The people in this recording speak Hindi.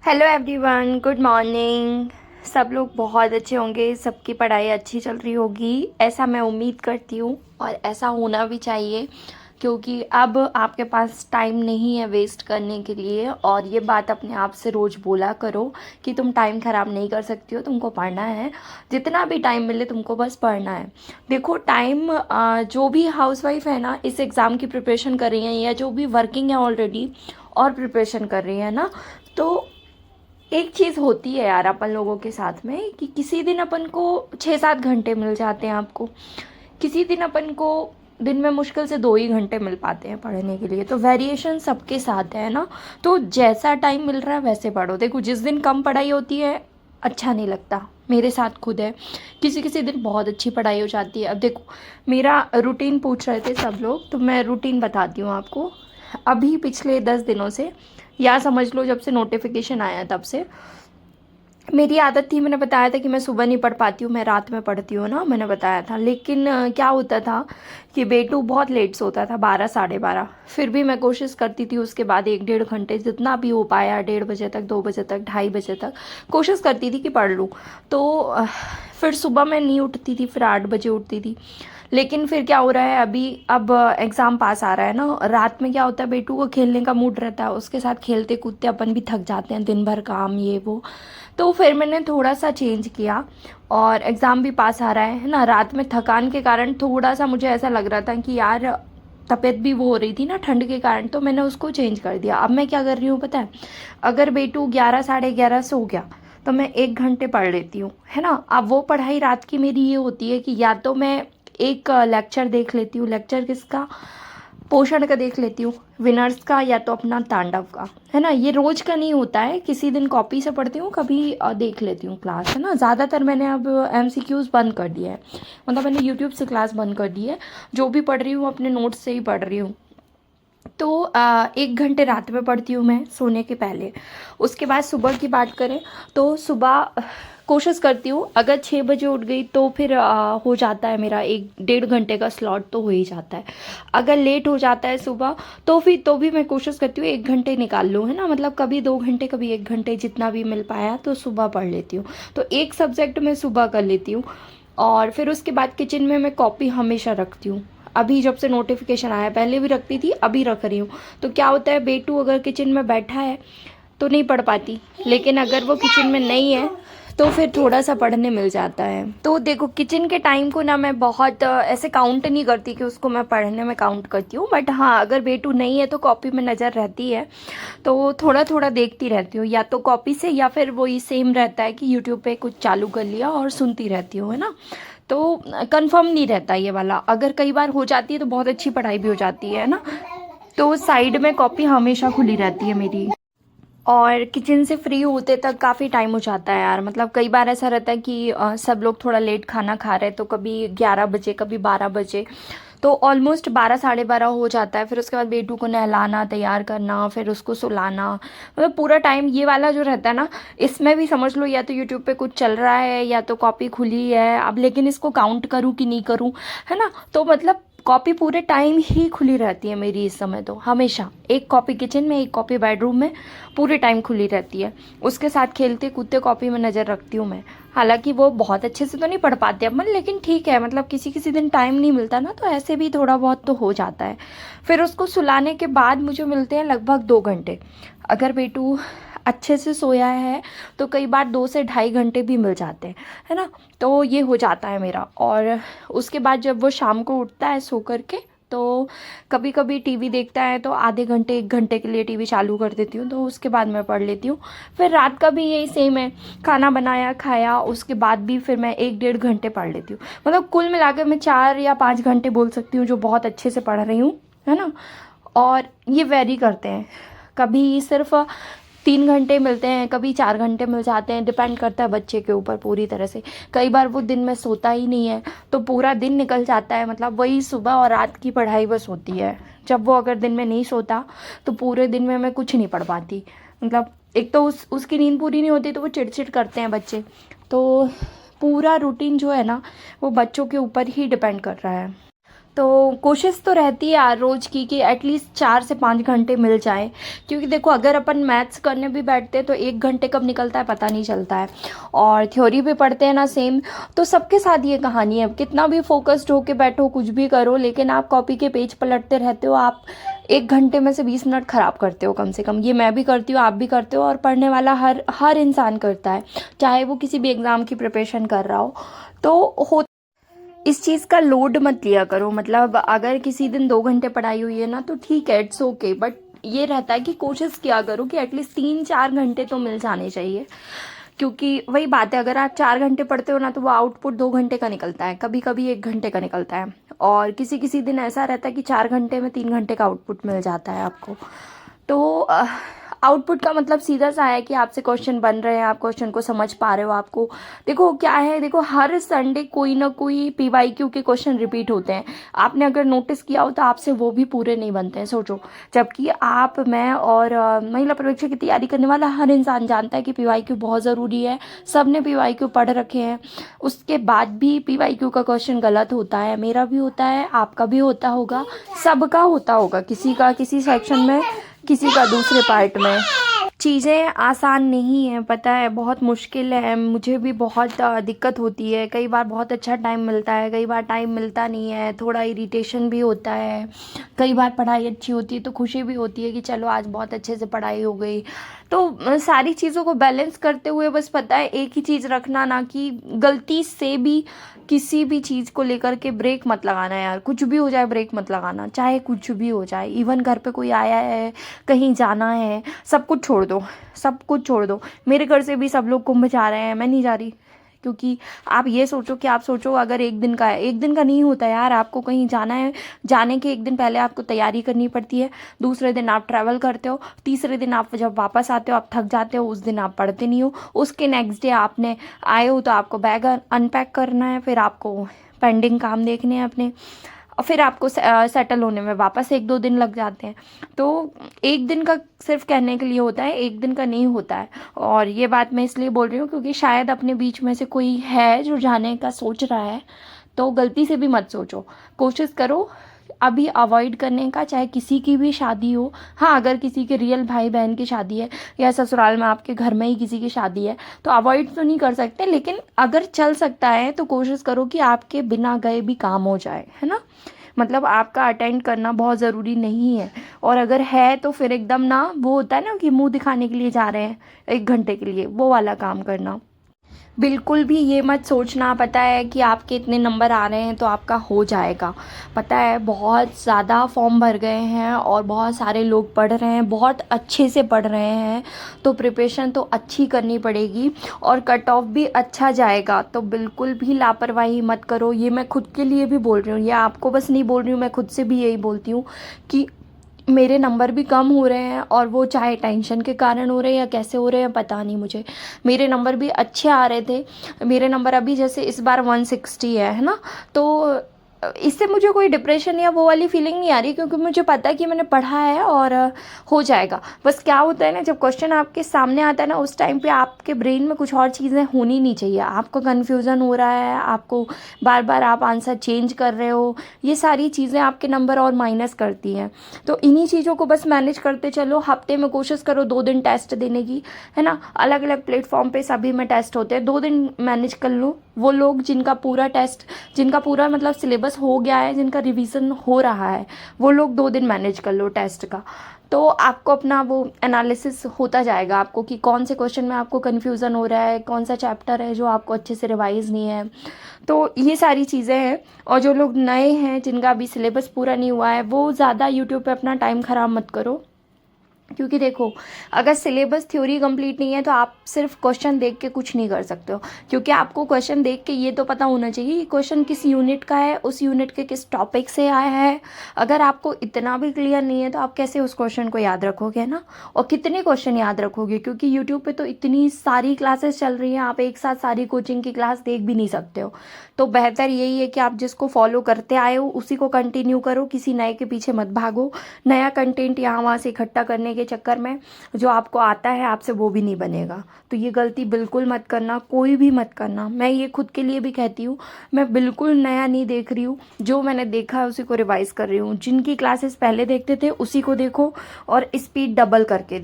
Hello everyone, good morning. सब लोग बहुत अच्छे होंगे, सबकी पढ़ाई अच्छी चल रही होगी, ऐसा मैं उम्मीद करती हूँ और ऐसा होना भी चाहिए क्योंकि अब आपके पास टाइम नहीं है वेस्ट करने के लिए। और ये बात अपने आप से रोज़ बोला करो कि तुम टाइम ख़राब नहीं कर सकती हो, तुमको पढ़ना है। जितना भी टाइम मिले तुमको बस पढ़ना है। देखो टाइम, जो भी हाउसवाइफ है ना, इस एग्ज़ाम की प्रिपरेशन कर रही हैं या जो भी वर्किंग है ऑलरेडी और प्रिपरेशन कर रही है ना, तो एक चीज़ होती है यार अपन लोगों के साथ में कि किसी दिन अपन को 6-7 घंटे मिल जाते हैं आपको, किसी दिन अपन को दिन में मुश्किल से 2 ही घंटे मिल पाते हैं पढ़ने के लिए। तो वेरिएशन सबके साथ है ना। तो जैसा टाइम मिल रहा है वैसे पढ़ो। देखो जिस दिन कम पढ़ाई होती है अच्छा नहीं लगता, मेरे साथ खुद है। किसी किसी दिन बहुत अच्छी पढ़ाई हो जाती है। अब देखो मेरा रूटीन पूछ रहे थे सब लोग, तो मैं रूटीन बताती हूँ आपको। अभी पिछले 10 दिनों से, या समझ लो जब से नोटिफिकेशन आया तब से, मेरी आदत थी, मैंने बताया था कि मैं सुबह नहीं पढ़ पाती हूँ, मैं रात में पढ़ती हूँ ना, मैंने बताया था। लेकिन क्या होता था कि बेटू बहुत लेट सोता था, 12 साढ़े 12। फिर भी मैं कोशिश करती थी उसके बाद 1-1.5 घंटे जितना भी हो पाया, 1:30 बजे तक, 2 बजे तक, 2:30 बजे तक कोशिश करती थी कि पढ़ लूँ। तो फिर सुबह मैं नहीं उठती थी, फिर 8 बजे उठती थी। लेकिन फिर क्या हो रहा है अभी, अब एग्ज़ाम पास आ रहा है ना, रात में क्या होता है बेटू को खेलने का मूड रहता है, उसके साथ खेलते कूदते अपन भी थक जाते हैं, दिन भर काम ये वो। तो फिर मैंने थोड़ा सा चेंज किया और एग्ज़ाम भी पास आ रहा है ना, रात में थकान के कारण थोड़ा सा मुझे ऐसा लग रहा था कि यार तबीयत भी वो हो रही थी ना ठंड के कारण, तो मैंने उसको चेंज कर दिया। अब मैं क्या कर रही हूँ पता है, अगर बेटू 11 साढ़े 11 सो गया तो मैं 1 घंटे पढ़ लेती हूँ, है ना। अब वो पढ़ाई रात की मेरी ये होती है कि या तो मैं एक लेक्चर देख लेती हूँ, लेक्चर किसका, पोषण का देख लेती हूँ, विनर्स का, या तो अपना तांडव का, है ना। ये रोज का नहीं होता है, किसी दिन कॉपी से पढ़ती हूँ, कभी देख लेती हूँ क्लास, है ना। ज़्यादातर मैंने अब एमसीक्यूज बंद कर दिया है, मतलब मैंने यूट्यूब से क्लास बंद कर दी है। जो भी पढ़ रही हूँ अपने नोट्स से ही पढ़ रही हूँ। तो 1 घंटे रात में पढ़ती हूँ मैं सोने के पहले। उसके बाद सुबह की बात करें तो सुबह कोशिश करती हूँ, अगर 6 बजे उठ गई तो फिर हो जाता है मेरा 1-1.5 घंटे का स्लॉट तो हो ही जाता है। अगर लेट हो जाता है सुबह तो फिर तो भी मैं कोशिश करती हूँ 1 घंटे निकाल लूँ, है ना। मतलब कभी 2 घंटे कभी 1 घंटे, जितना भी मिल पाया तो सुबह पढ़ लेती हूँ। तो एक सब्जेक्ट मैं सुबह कर लेती हूँ। और फिर उसके बाद किचन में मैं कॉपी हमेशा रखती हूँ। अभी जब से नोटिफिकेशन आया, पहले भी रखती थी अभी रख रही हूँ। तो क्या होता है, बेटू अगर किचन में बैठा है तो नहीं पढ़ पाती, लेकिन अगर वो किचन में नहीं है तो फिर थोड़ा सा पढ़ने मिल जाता है। तो देखो किचन के टाइम को ना मैं बहुत ऐसे काउंट नहीं करती कि उसको मैं पढ़ने में काउंट करती हूँ, बट हाँ अगर बेटू नहीं है तो कॉपी में नज़र रहती है, तो थोड़ा थोड़ा देखती रहती हूँ, या तो कॉपी से या फिर वही सेम रहता है कि यूट्यूब पे कुछ चालू कर लिया और सुनती रहती हूँ, है ना। तो कंफर्म नहीं रहता ये वाला, अगर कई बार हो जाती है तो बहुत अच्छी पढ़ाई भी हो जाती है ना। तो साइड में कॉपी हमेशा खुली रहती है मेरी। और किचन से फ्री होते तक काफ़ी टाइम हो जाता है यार, मतलब कई बार ऐसा रहता है कि सब लोग थोड़ा लेट खाना खा रहे हैं, तो कभी 11 बजे कभी 12 बजे, तो ऑलमोस्ट 12 साढ़े 12 हो जाता है। फिर उसके बाद बेटू को नहलाना, तैयार करना, फिर उसको सुलाना, मतलब पूरा टाइम ये वाला जो रहता है ना, इसमें भी समझ लो या तो यूट्यूब पे कुछ चल रहा है या तो कॉपी खुली है। अब लेकिन इसको काउंट करूँ कि नहीं करूँ, है ना। तो मतलब कॉपी पूरे टाइम ही खुली रहती है मेरी इस समय, तो हमेशा एक कॉपी किचन में, एक कॉपी बेडरूम में, पूरे टाइम खुली रहती है। उसके साथ खेलते कूदते कॉपी में नज़र रखती हूँ मैं। हालांकि वो बहुत अच्छे से तो नहीं पढ़ पाते अपन, लेकिन ठीक है, मतलब किसी किसी दिन टाइम नहीं मिलता ना, तो ऐसे भी थोड़ा बहुत तो हो जाता है। फिर उसको सुलाने के बाद मुझे मिलते हैं लगभग 2 घंटे। अगर बेटू अच्छे से सोया है तो कई बार 2 से ढाई घंटे भी मिल जाते हैं, है ना। तो ये हो जाता है मेरा। और उसके बाद जब वो शाम को उठता है सो करके, तो कभी कभी टीवी देखता है तो आधे घंटे 1 घंटे के लिए टीवी चालू कर देती हूँ, तो उसके बाद मैं पढ़ लेती हूँ। फिर रात का भी यही सेम है, खाना बनाया खाया उसके बाद भी फिर मैं 1-1.5 घंटे पढ़ लेती हूँ। मतलब कुल मिलाकर मैं 4 या 5 घंटे बोल सकती हूँ जो बहुत अच्छे से पढ़ रही हूँ, है ना। और ये वेरी करते हैं, कभी सिर्फ 3 घंटे मिलते हैं, कभी 4 घंटे मिल जाते हैं, डिपेंड करता है बच्चे के ऊपर पूरी तरह से। कई बार वो दिन में सोता ही नहीं है तो पूरा दिन निकल जाता है, मतलब वही सुबह और रात की पढ़ाई बस होती है। जब वो अगर दिन में नहीं सोता तो पूरे दिन में मैं कुछ नहीं पढ़ पाती। मतलब एक तो उसकी नींद पूरी नहीं होती तो वो चिड़चिड़ करते हैं बच्चे। तो पूरा रूटीन जो है ना वो बच्चों के ऊपर ही डिपेंड कर रहा है। तो कोशिश तो रहती है यार रोज़ की कि एटलीस्ट 4 से 5 घंटे मिल जाए, क्योंकि देखो अगर अपन मैथ्स करने भी बैठते हैं तो 1 घंटे कब निकलता है पता नहीं चलता है। और थ्योरी भी पढ़ते हैं ना सेम, तो सबके साथ ये कहानी है, कितना भी फोकस्ड होके बैठो कुछ भी करो लेकिन आप कॉपी के पेज पलटते रहते हो, आप 1 घंटे में से 20 मिनट ख़राब करते हो कम से कम। ये मैं भी करती हूँ, आप भी करते हो, और पढ़ने वाला हर हर इंसान करता है, चाहे वो किसी भी एग्ज़ाम की प्रिपरेशन कर रहा हो। तो हो इस चीज़ का लोड मत लिया करो, मतलब अगर किसी दिन 2 घंटे पढ़ाई हुई है ना तो ठीक है, इट्स ओके, बट ये रहता है कि कोशिश किया करो कि एटलीस्ट 3-4 घंटे तो मिल जाने चाहिए। क्योंकि वही बात है, अगर आप 4 घंटे पढ़ते हो ना तो वो आउटपुट 2 घंटे का निकलता है, कभी कभी 1 घंटे का निकलता है, और किसी किसी दिन ऐसा रहता है कि 4 घंटे में 3 घंटे का आउटपुट मिल जाता है आपको। तो आउटपुट का मतलब सीधा सा है कि आपसे क्वेश्चन बन रहे हैं, आप क्वेश्चन को समझ पा रहे हो। आपको देखो क्या है, देखो हर संडे कोई ना कोई पीवाईक्यू के क्वेश्चन रिपीट होते हैं, आपने अगर नोटिस किया हो तो आपसे वो भी पूरे नहीं बनते हैं, सोचो। जबकि आप, मैं और महिला पर्यवेक्षक की तैयारी करने वाला हर इंसान जानता है कि पीवाईक्यू बहुत ज़रूरी है, सब ने पीवाईक्यू पढ़ रखे हैं, उसके बाद भी पीवाईक्यू का क्वेश्चन गलत होता है, मेरा भी होता है, आपका भी होता होगा, सबका होता होगा, किसी का किसी सेक्शन में, किसी का दूसरे पार्ट में। चीज़ें आसान नहीं है, पता है, बहुत मुश्किल है, मुझे भी बहुत दिक्कत होती है, कई बार बहुत अच्छा टाइम मिलता है, कई बार टाइम मिलता नहीं है, थोड़ा इरिटेशन भी होता है, कई बार पढ़ाई अच्छी होती है तो खुशी भी होती है कि चलो आज बहुत अच्छे से पढ़ाई हो गई। तो सारी चीज़ों को बैलेंस करते हुए बस पता है एक ही चीज़ रखना ना, कि गलती से भी किसी भी चीज़ को लेकर के ब्रेक मत लगाना यार, कुछ भी हो जाए ब्रेक मत लगाना, चाहे कुछ भी हो जाए, इवन घर पे कोई आया है, कहीं जाना है, सब कुछ छोड़ दो, सब कुछ छोड़ दो। मेरे घर से भी सब लोग कुंभ जा रहे हैं, मैं नहीं जा रही, क्योंकि आप ये सोचो कि आप सोचो अगर 1 दिन का है, 1 दिन का नहीं होता यार, आपको कहीं जाना है, जाने के 1 दिन पहले आपको तैयारी करनी पड़ती है, दूसरे दिन आप ट्रैवल करते हो, तीसरे दिन आप जब वापस आते हो आप थक जाते हो, उस दिन आप पढ़ते नहीं हो, उसके नेक्स्ट डे आपने आए हो तो आपको बैग अनपैक करना है, फिर आपको पेंडिंग काम देखने हैं अपने, और फिर आपको सेटल होने में वापस 1-2 दिन लग जाते हैं। तो 1 दिन का सिर्फ कहने के लिए होता है, 1 दिन का नहीं होता है। और ये बात मैं इसलिए बोल रही हूँ क्योंकि शायद अपने बीच में से कोई है जो जाने का सोच रहा है, तो गलती से भी मत सोचो, कोशिश करो अभी अवॉइड करने का, चाहे किसी की भी शादी हो। हाँ, अगर किसी के रियल भाई बहन की शादी है या ससुराल में आपके घर में ही किसी की शादी है तो अवॉइड तो नहीं कर सकते, लेकिन अगर चल सकता है तो कोशिश करो कि आपके बिना गए भी काम हो जाए, है ना। मतलब आपका अटेंड करना बहुत ज़रूरी नहीं है, और अगर है तो फिर एकदम ना, वो होता है ना कि मुंह दिखाने के लिए जा रहे हैं 1 घंटे के लिए, वो वाला काम करना। बिल्कुल भी ये मत सोचना, पता है, कि आपके इतने नंबर आ रहे हैं तो आपका हो जाएगा। पता है बहुत ज़्यादा फॉर्म भर गए हैं और बहुत सारे लोग पढ़ रहे हैं, बहुत अच्छे से पढ़ रहे हैं, तो प्रिपरेशन तो अच्छी करनी पड़ेगी और कट ऑफ भी अच्छा जाएगा। तो बिल्कुल भी लापरवाही मत करो, ये मैं खुद के लिए भी बोल रही हूँ, ये आपको बस नहीं बोल रही हूँ, मैं खुद से भी यही बोलती हूँ कि मेरे नंबर भी कम हो रहे हैं, और वो चाहे टेंशन के कारण हो रहे हैं या कैसे हो रहे हैं पता नहीं मुझे, मेरे नंबर भी अच्छे आ रहे थे। मेरे नंबर अभी जैसे इस बार 160 है ना, तो इससे मुझे कोई डिप्रेशन या वो वाली फीलिंग नहीं आ रही, क्योंकि मुझे पता है कि मैंने पढ़ा है और हो जाएगा। बस क्या होता है ना, जब क्वेश्चन आपके सामने आता है ना, उस टाइम पे आपके ब्रेन में कुछ और चीज़ें होनी नहीं चाहिए, आपको कन्फ्यूज़न हो रहा है, आपको बार बार आप आंसर चेंज कर रहे हो, ये सारी चीज़ें आपके नंबर और माइनस करती हैं। तो इन्हीं चीज़ों को बस मैनेज करते चलो, हफ्ते में कोशिश करो 2 दिन टेस्ट देने की, है ना। अलग अलग प्लेटफॉर्म पे सभी में टेस्ट होते हैं, 2 दिन मैनेज कर लो। वो लोग जिनका पूरा टेस्ट, जिनका पूरा मतलब सिलेबस हो गया है, जिनका रिवीजन हो रहा है, वो लोग 2 दिन मैनेज कर लो टेस्ट का, तो आपको अपना वो एनालिसिस होता जाएगा आपको कि कौन से क्वेश्चन में आपको कन्फ्यूज़न हो रहा है, कौन सा चैप्टर है जो आपको अच्छे से रिवाइज नहीं है। तो ये सारी चीज़ें हैं। और जो लोग नए हैं, जिनका अभी सिलेबस पूरा नहीं हुआ है, वो ज़्यादा यूट्यूब पे अपना टाइम ख़राब मत करो, क्योंकि देखो अगर सिलेबस थ्योरी कंप्लीट नहीं है तो आप सिर्फ क्वेश्चन देख के कुछ नहीं कर सकते हो, क्योंकि आपको क्वेश्चन देख के ये तो पता होना चाहिए कि क्वेश्चन किस यूनिट का है, उस यूनिट के किस टॉपिक से आया है। अगर आपको इतना भी क्लियर नहीं है तो आप कैसे उस क्वेश्चन को याद रखोगे ना, और कितने क्वेश्चन याद रखोगे, क्योंकि यूट्यूब पे तो इतनी सारी क्लासेस चल रही हैं, आप एक साथ सारी कोचिंग की क्लास देख भी नहीं सकते हो। तो बेहतर यही है कि आप जिसको फॉलो करते आए हो उसी को कंटिन्यू करो, किसी नए के पीछे मत भागो। नया कंटेंट यहाँ वहाँ से इकट्ठा करने के के चक्कर में जो आपको आता है आपसे वो भी नहीं बनेगा। तो ये गलती बिल्कुल मत करना, कोई भी मत करना। मैं ये खुद के लिए भी कहती हूँ, मैं बिल्कुल नया नहीं देख रही हूँ, जो मैंने देखा है उसी को रिवाइज कर रही हूँ। जिनकी क्लासेस पहले देखते थे उसी को देखो और स्पीड डबल करके